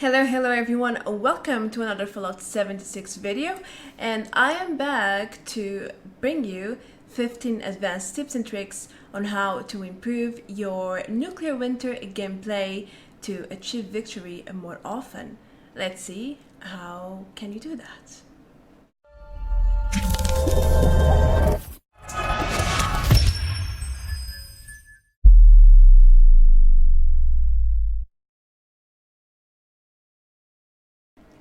Hello everyone, welcome to another Fallout 76 video, and I am back to bring you 15 advanced tips and tricks on how to improve your nuclear winter gameplay to achieve victory more often. Let's see, how can you do that?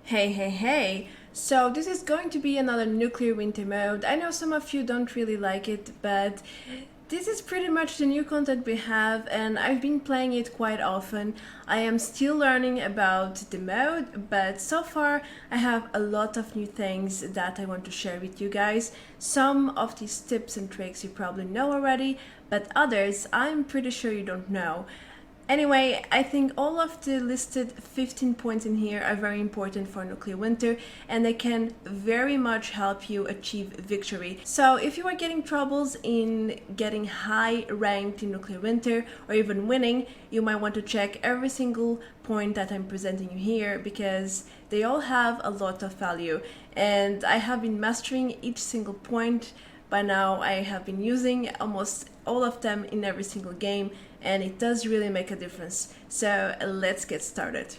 Hey, so this is going to be another nuclear winter mode. I know some of you don't really like it, but this is pretty much the new content we have, and I've been playing it quite often. I am still learning about the mode, but so far I have a lot of new things that I want to share with you guys. Some of these tips and tricks you probably know already, but others I'm pretty sure you don't know. Anyway, I think all of the listed 15 points in here are very important for nuclear winter, and they can very much help you achieve victory. So if you are getting troubles in getting high ranked in nuclear winter or even winning, you might want to check every single point that I'm presenting you here, because they all have a lot of value, and I have been mastering each single point. By now I have been using almost all of them in every single game, and it does really make a difference. So let's get started.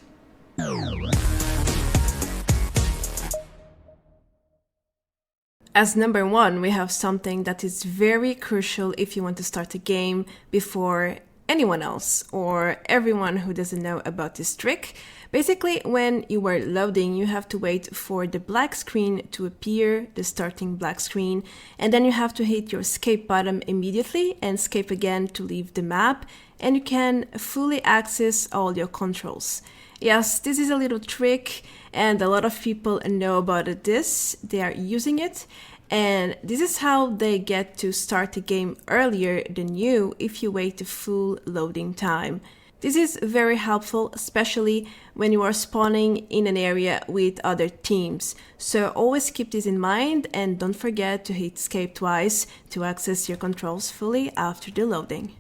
As number one, we have something that is very crucial if you want to start a game before anyone else or everyone who doesn't know about this trick. Basically, when you are loading, you have to wait for the black screen to appear, the starting black screen, and then you have to hit your escape button immediately and escape again to leave the map, and you can fully access all your controls. Yes, this is a little trick, and a lot of people know about this. They are using it, and this is how they get to start the game earlier than you if you wait the full loading time. This is very helpful, especially when you are spawning in an area with other teams. So always keep this in mind, and don't forget to hit escape twice to access your controls fully after the loading.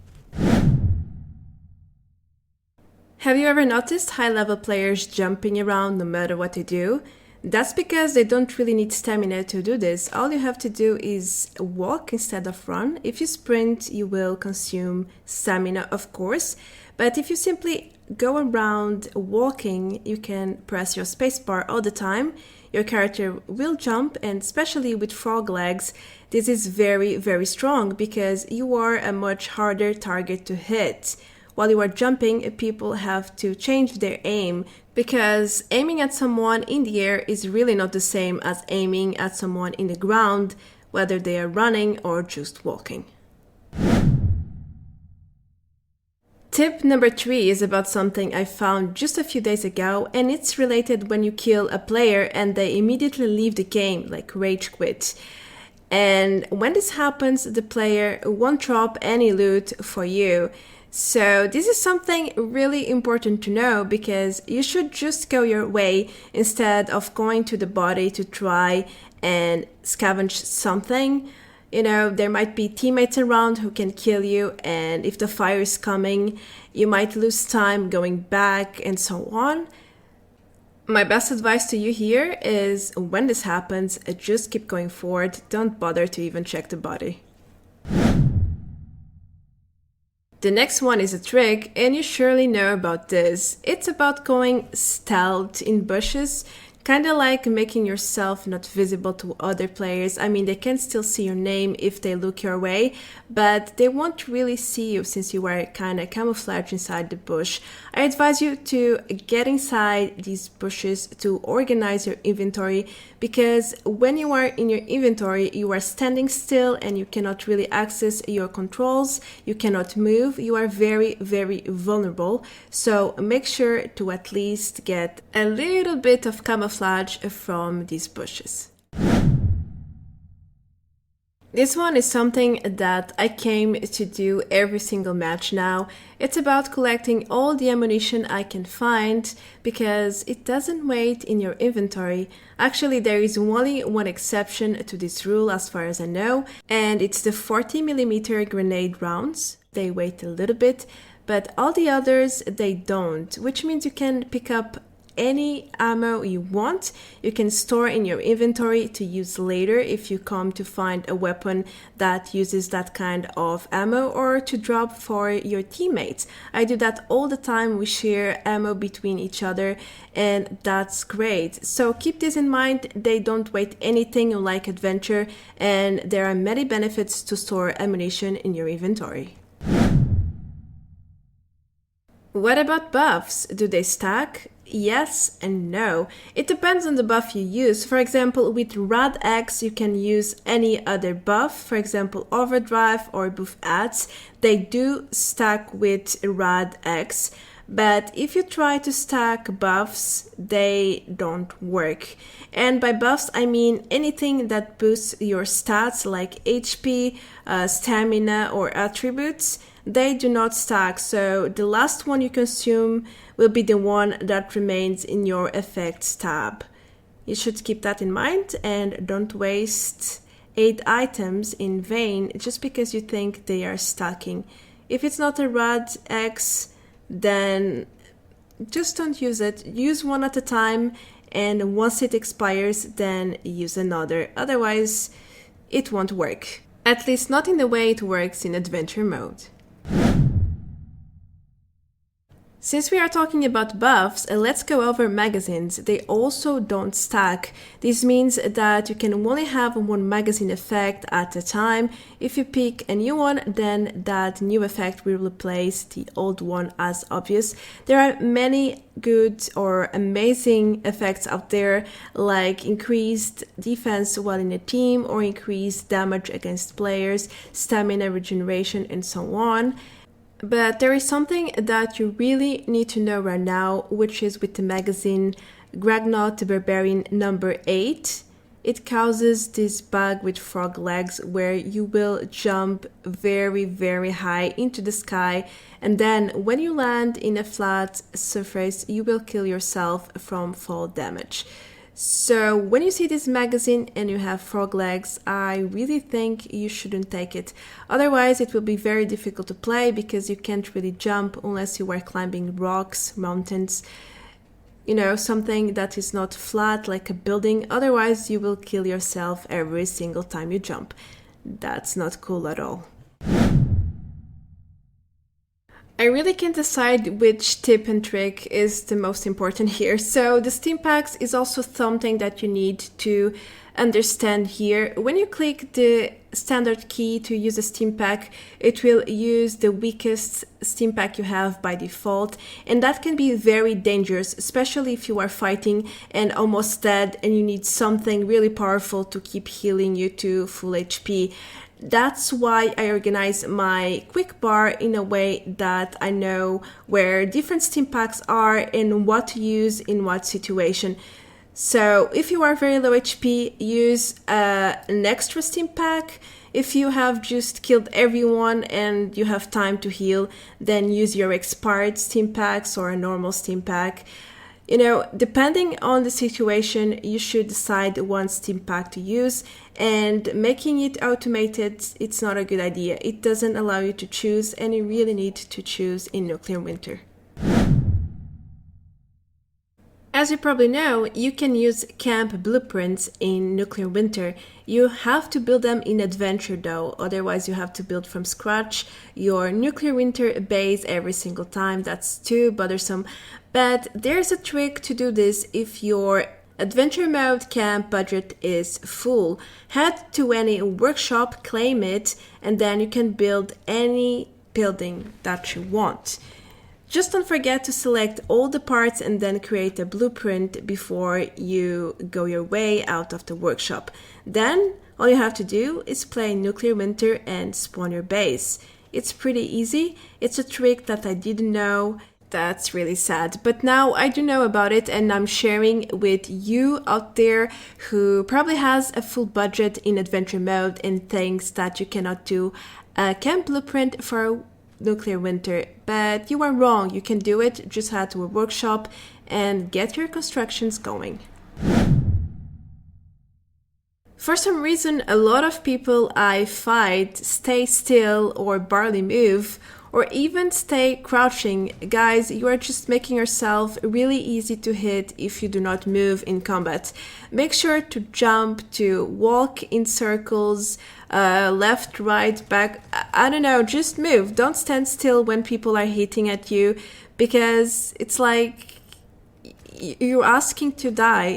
Have you ever noticed high-level players jumping around no matter what they do? That's because they don't really need stamina to do this. All you have to do is walk instead of run. If you sprint, you will consume stamina, of course. But if you simply go around walking, you can press your spacebar all the time. Your character will jump, and especially with frog legs, this is very strong because you are a much harder target to hit. While you are jumping, people have to change their aim, because aiming at someone in the air is really not the same as aiming at someone in the ground, whether they are running or just walking. Tip number 3 is about something I found just a few days ago, and it's related when you kill a player and they immediately leave the game, like rage quit. And when this happens, the player won't drop any loot for you. So this is something really important to know, because you should just go your way instead of going to the body to try and scavenge something. You know, there might be teammates around who can kill you, and if the fire is coming, you might lose time going back and so on. My best advice to you here is, when this happens, just keep going forward. Don't bother to even check the body. The next one is a trick, and you surely know about this. It's about going stealth in bushes, kind of like making yourself not visible to other players. I mean, they can still see your name if they look your way, but they won't really see you since you are kind of camouflaged inside the bush. I advise you to get inside these bushes to organize your inventory, because when you are in your inventory, you are standing still and you cannot really access your controls, you cannot move, you are very vulnerable. So make sure to at least get a little bit of camouflage from these bushes. This one is something that I came to do every single match now. It's about collecting all the ammunition I can find, because it doesn't wait in your inventory. Actually, there is only one exception to this rule as far as I know, and it's the 40mm grenade rounds. They wait a little bit, but all the others, they don't, which means you can pick up any ammo you want. You can store in your inventory to use later if you come to find a weapon that uses that kind of ammo, or to drop for your teammates. I do that all the time. We share ammo between each other, and that's great. So keep this in mind. They don't weight anything like adventure, and there are many benefits to store ammunition in your inventory. What about buffs? Do they stack? Yes and no. It depends on the buff you use. For example, with Rad X, you can use any other buff, for example, Overdrive or Buff Ads. They do stack with Rad X, but if you try to stack buffs, they don't work. And by buffs, I mean anything that boosts your stats like HP, stamina, or attributes. They do not stack, so the last one you consume will be the one that remains in your effects tab. You should keep that in mind and don't waste 8 items in vain just because you think they are stacking. If it's not a Rad X, then just don't use it. Use one at a time, and once it expires, then use another. Otherwise, it won't work. At least not in the way it works in adventure mode. Since we are talking about buffs, let's go over magazines. They also don't stack. This means that you can only have one magazine effect at a time. If you pick a new one, then that new effect will replace the old one, as obvious. There are many good or amazing effects out there, like increased defense while in a team, or increased damage against players, stamina regeneration, and so on. But there is something that you really need to know right now, which is with the magazine Gragnot the Barbarian number 8. It causes this bug with frog legs where you will jump very, very high into the sky, and then when you land in a flat surface, you will kill yourself from fall damage. So when you see this magazine and you have frog legs, I really think you shouldn't take it. Otherwise, it will be very difficult to play because you can't really jump unless you are climbing rocks, mountains, something that is not flat like a building. Otherwise, you will kill yourself every single time you jump. That's not cool at all. I really can't decide which tip and trick is the most important here. So the Steam Packs is also something that you need to understand here. When you click the standard key to use a Steam Pack, it will use the weakest Steam Pack you have by default, and that can be very dangerous, especially if you are fighting and almost dead and you need something really powerful to keep healing you to full HP. That's why I organize my quick bar in a way that I know where different Steam Packs are and what to use in what situation. So if you are very low HP, use an extra Steam Pack. If you have just killed everyone and you have time to heal, then use your expired Steam Packs or a normal Steam Pack. Depending on the situation, you should decide one Steam Pack to use, and making it automated, it's not a good idea. It doesn't allow you to choose, and you really need to choose in Nuclear Winter. As you probably know, you can use C.A.M.P blueprints in Nuclear Winter. You have to build them in Adventure though, otherwise you have to build from scratch your Nuclear Winter base every single time. That's too bothersome. But there's a trick to do this if your Adventure mode C.A.M.P budget is full. Head to any workshop, claim it, and then you can build any building that you want. Just don't forget to select all the parts and then create a blueprint before you go your way out of the workshop. Then all you have to do is play Nuclear Winter and spawn your base. It's pretty easy. It's a trick that I didn't know. That's really sad. But now I do know about it, and I'm sharing with you out there who probably has a full budget in Adventure mode and thinks that you cannot do a C.A.M.P blueprint for Nuclear Winter. But you are wrong. You can do it. Just head to a workshop and get your constructions going. For some reason, a lot of people I fight stay still or barely move, or even stay crouching. Guys, you are just making yourself really easy to hit if you do not move in combat. Make sure to jump, to walk in circles, left, right, back. I don't know, just move. Don't stand still when people are hitting at you, because it's like you're asking to die,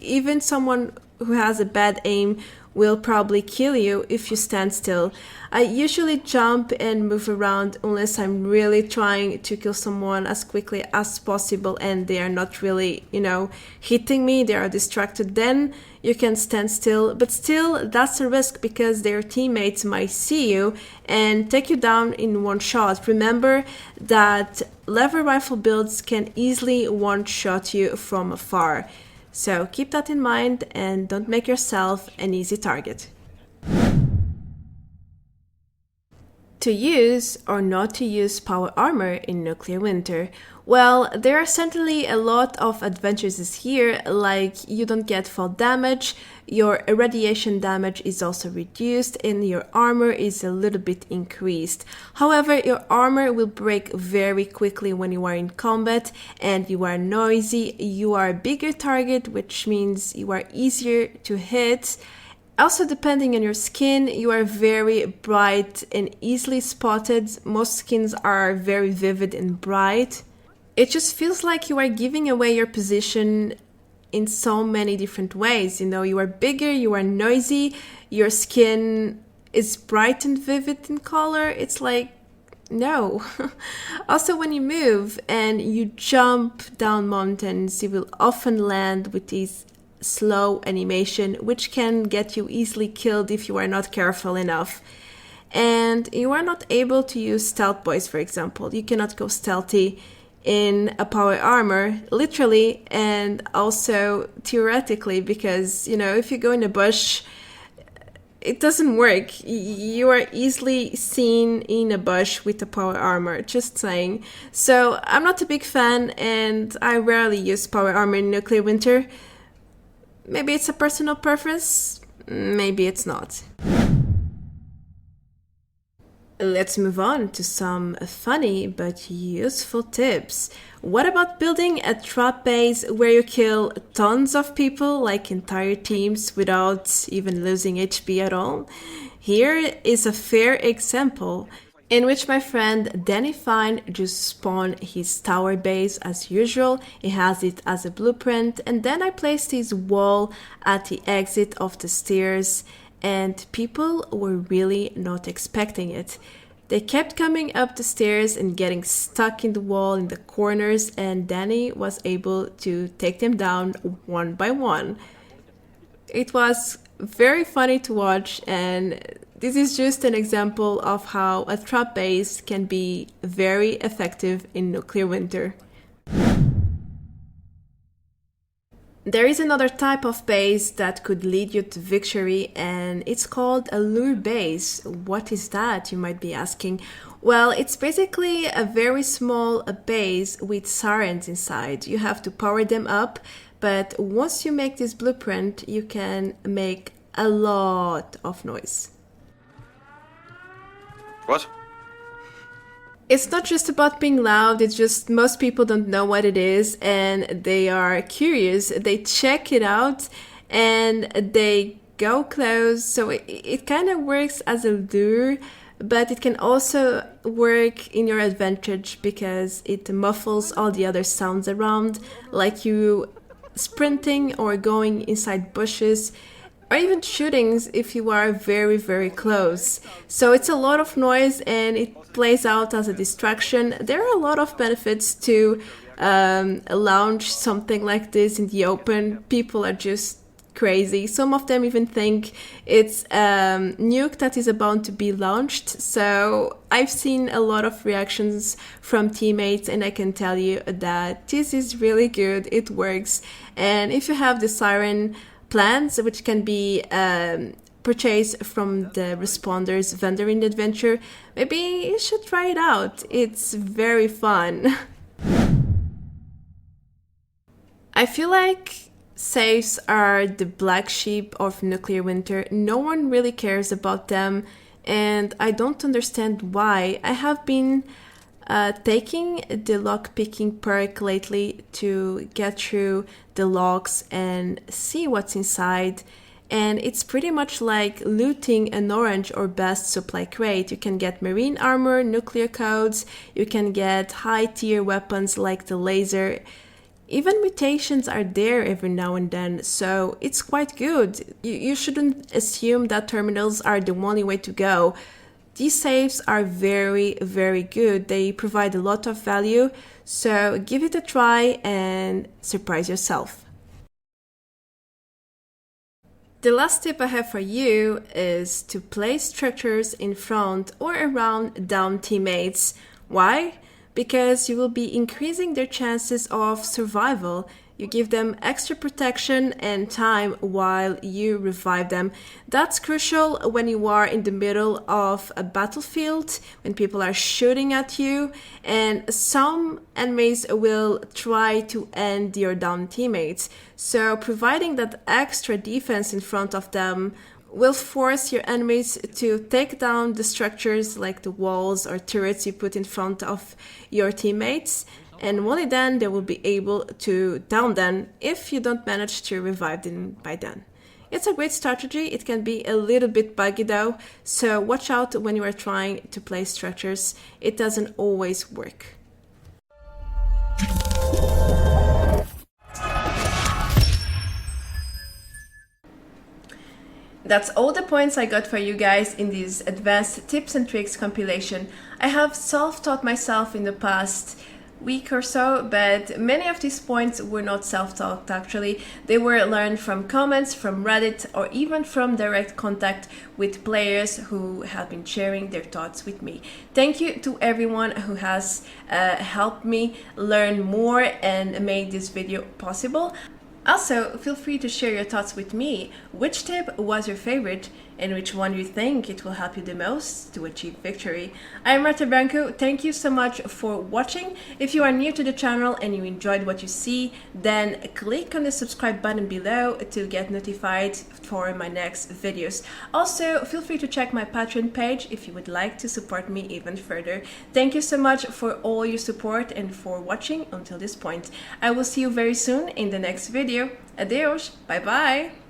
Even someone who has a bad aim will probably kill you if you stand still. I usually jump and move around unless I'm really trying to kill someone as quickly as possible and they are not really, hitting me, they are distracted. Then you can stand still, but still that's a risk because their teammates might see you and take you down in one shot. Remember that lever rifle builds can easily one-shot you from afar. So keep that in mind and don't make yourself an easy target. To use or not to use power armor in nuclear winter? Well, there are certainly a lot of advantages here, like you don't get fall damage, your irradiation damage is also reduced, and your armor is a little bit increased. However, your armor will break very quickly when you are in combat and you are noisy, you are a bigger target, which means you are easier to hit. Also, depending on your skin, you are very bright and easily spotted. Most skins are very vivid and bright. It just feels like you are giving away your position in so many different ways. You are bigger, you are noisy, your skin is bright and vivid in color. It's like, no. Also, when you move and you jump down mountains, you will often land with these slow animation, which can get you easily killed if you are not careful enough. And you are not able to use stealth boys, for example. You cannot go stealthy in a power armor, literally, and also theoretically, because, if you go in a bush, it doesn't work. You are easily seen in a bush with a power armor, just saying. So I'm not a big fan, and I rarely use power armor in nuclear winter. Maybe it's a personal preference, maybe it's not. Let's move on to some funny but useful tips. What about building a trap base where you kill tons of people, like entire teams, without even losing HP at all? Here is a fair example in which my friend Danny Fine just spawned his tower base as usual. He has it as a blueprint, and then I placed his wall at the exit of the stairs, and people were really not expecting it. They kept coming up the stairs and getting stuck in the wall in the corners, and Danny was able to take them down one by one. It was very funny to watch, and this is just an example of how a trap base can be very effective in nuclear winter. There is another type of base that could lead you to victory, and it's called a lure base. What is that, you might be asking? Well, it's basically a very small base with sirens inside. You have to power them up, but once you make this blueprint, you can make a lot of noise. What? It's not just about being loud, it's just most people don't know what it is and they are curious. They check it out and they go close. So it kind of works as a lure, but it can also work in your advantage because it muffles all the other sounds around, like you sprinting or going inside bushes, or even shootings if you are very, very close. So it's a lot of noise and it plays out as a distraction. There are a lot of benefits to launch something like this in the open. People are just crazy. Some of them even think it's a nuke that is about to be launched. So I've seen a lot of reactions from teammates, and I can tell you that this is really good. It works. And if you have the siren plans, which can be purchased from the Responders vendor in the adventure, maybe you should try it out. It's very fun. I feel like safes are the black sheep of nuclear winter. No one really cares about them. and I don't understand why. I have been taking the lock-picking perk lately to get through the locks and see what's inside. And it's pretty much like looting an orange or best supply crate. You can get marine armor, nuclear codes, you can get high-tier weapons like the laser. Even mutations are there every now and then, so it's quite good. You shouldn't assume that terminals are the only way to go. These safes are very, very good. They provide a lot of value, so give it a try and surprise yourself. The last tip I have for you is to place structures in front or around downed teammates. Why? Because you will be increasing their chances of survival. You give them extra protection and time while you revive them. That's crucial when you are in the middle of a battlefield, when people are shooting at you, and some enemies will try to end your down teammates. So providing that extra defense in front of them will force your enemies to take down the structures like the walls or turrets you put in front of your teammates, and only then they will be able to down them if you don't manage to revive them by then. It's a great strategy. It can be a little bit buggy though, so watch out when you are trying to place structures. It doesn't always work. That's all the points I got for you guys in this advanced tips and tricks compilation. I have self-taught myself in the past week or so, but many of these points were not self-taught actually. They were learned from comments, from Reddit, or even from direct contact with players who have been sharing their thoughts with me. Thank you to everyone who has helped me learn more and made this video possible. Also, feel free to share your thoughts with me. Which tip was your favorite and which one you think it will help you the most to achieve victory? I'm Marta Branco. Thank you so much for watching. If you are new to the channel and you enjoyed what you see, then click on the subscribe button below to get notified for my next videos. Also, feel free to check my Patreon page if you would like to support me even further. Thank you so much for all your support and for watching until this point. I will see you very soon in the next video. Adeus, bye bye!